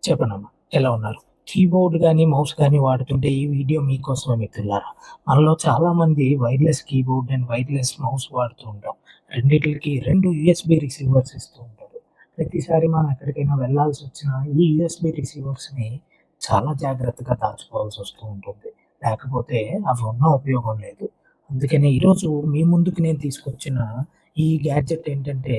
చెప్పనమ్మా. ఎలా ఉన్నారు? కీబోర్డ్ గాని, మౌస్ గాని వాడుతుంటే ఈ వీడియో మీకోసమే మిత్రులారా. మనలో చాలామంది wireless keyboard and wireless mouse వాడుతూ ఉంటాం. రెండిట్లికి 2 యూఎస్‌బీ రిసీవర్స్ ఇస్తూ ఉంటారు. ప్రతిసారి మనం ఎక్కడికైనా వెళ్ళాల్సొచ్చినా ఈ యూఎస్‌బీ రిసీవర్స్‌ని చాలా జాగ్రత్తగా దాచుకోవాల్సొస్తూ ఉంటుంది. లేకపోతే అవి ఉన్న ఉపయోగం లేదు. అందుకనే ఈరోజు మీ ముందుకు నేను తీసుకొచ్చిన ఈ గ్యాడ్జెట్ ఏంటంటే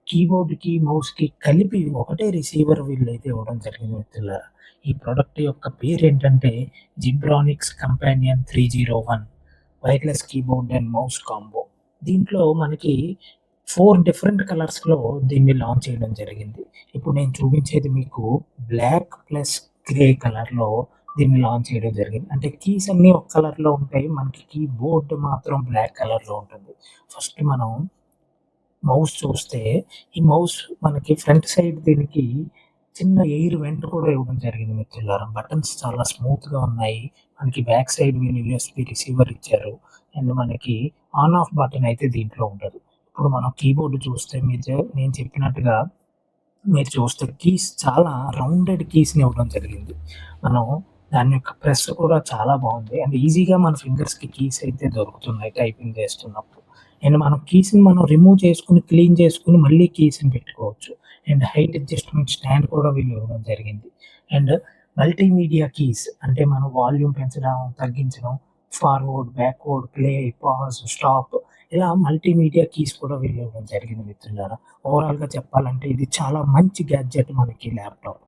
కీబోర్డ్‌కి, మౌస్‌కి కలిపి ఒకటే రిసీవర్ వీళ్ళైతే ఇవ్వడం జరిగింది మిత్రులారా. ఈ ప్రొడక్ట్ యొక్క పేరేంటంటే Zebronics companion 301 wireless keyboard and mouse combo. దీంట్లో మనకి 4 డిఫరెంట్ కలర్స్‌లో దీన్ని లాంచ్ చేయడం జరిగింది. ఇప్పుడు నేను చూపించేది మీకు బ్లాక్ ప్లస్ గ్రే కలర్‌లో దీన్ని లాంచ్ చేయడం జరిగింది. అంటే కీస్ అన్నీ ఒక కలర్‌లో ఉంటాయి. మనకి కీబోర్డ్ మాత్రం బ్లాక్ కలర్‌లో ఉంటుంది. ఫస్ట్ మనం మౌస్ చూస్తే, ఈ మౌస్ మనకి ఫ్రంట్ సైడ్ దీనికి చిన్న ఎయిర్ వెంట్ కూడా ఇవ్వడం జరిగింది మిత్రులారా. బటన్స్ చాలా స్మూత్‌గా ఉన్నాయి. మనకి బ్యాక్ సైడ్ వీళ్ళు యూఎస్‌బీ రిసీవర్ ఇచ్చారు. అండ్ మనకి ఆన్ ఆఫ్ బటన్ అయితే దీంట్లో ఉండదు. ఇప్పుడు మనం కీబోర్డ్ చూస్తే నేను చెప్పినట్టుగా మీరు చూస్తే కీస్ చాలా రౌండెడ్ కీస్‌ని ఇవ్వడం జరిగింది. మనం దాని యొక్క ప్రెస్ కూడా చాలా బావుంది. అండ్ ఈజీగా మన ఫింగర్స్‌కి కీస్ అయితే దొరుకుతున్నాయి టైపింగ్ చేస్తున్నప్పుడు. అండ్ మనం కీస్‌ని మనం రిమూవ్ చేసుకొని, క్లీన్ చేసుకొని మళ్ళీ కీస్‌ని పెట్టుకోవచ్చు. అండ్ హైట్ అడ్జస్ట్‌మెంట్ స్టాండ్ కూడా వీళ్ళు ఇవ్వడం జరిగింది. అండ్ మల్టీమీడియా కీస్ అంటే మనం వాల్యూమ్ పెంచడం, తగ్గించడం, forward, backward, play, pause, stop ఇలా మల్టీమీడియా కీస్ కూడా వీళ్ళు ఇవ్వడం జరిగింది మిత్రులారా. ఓవరాల్‌గా చెప్పాలంటే ఇది చాలా మంచి గ్యాడ్జెట్ మనకి ల్యాప్‌టాప్.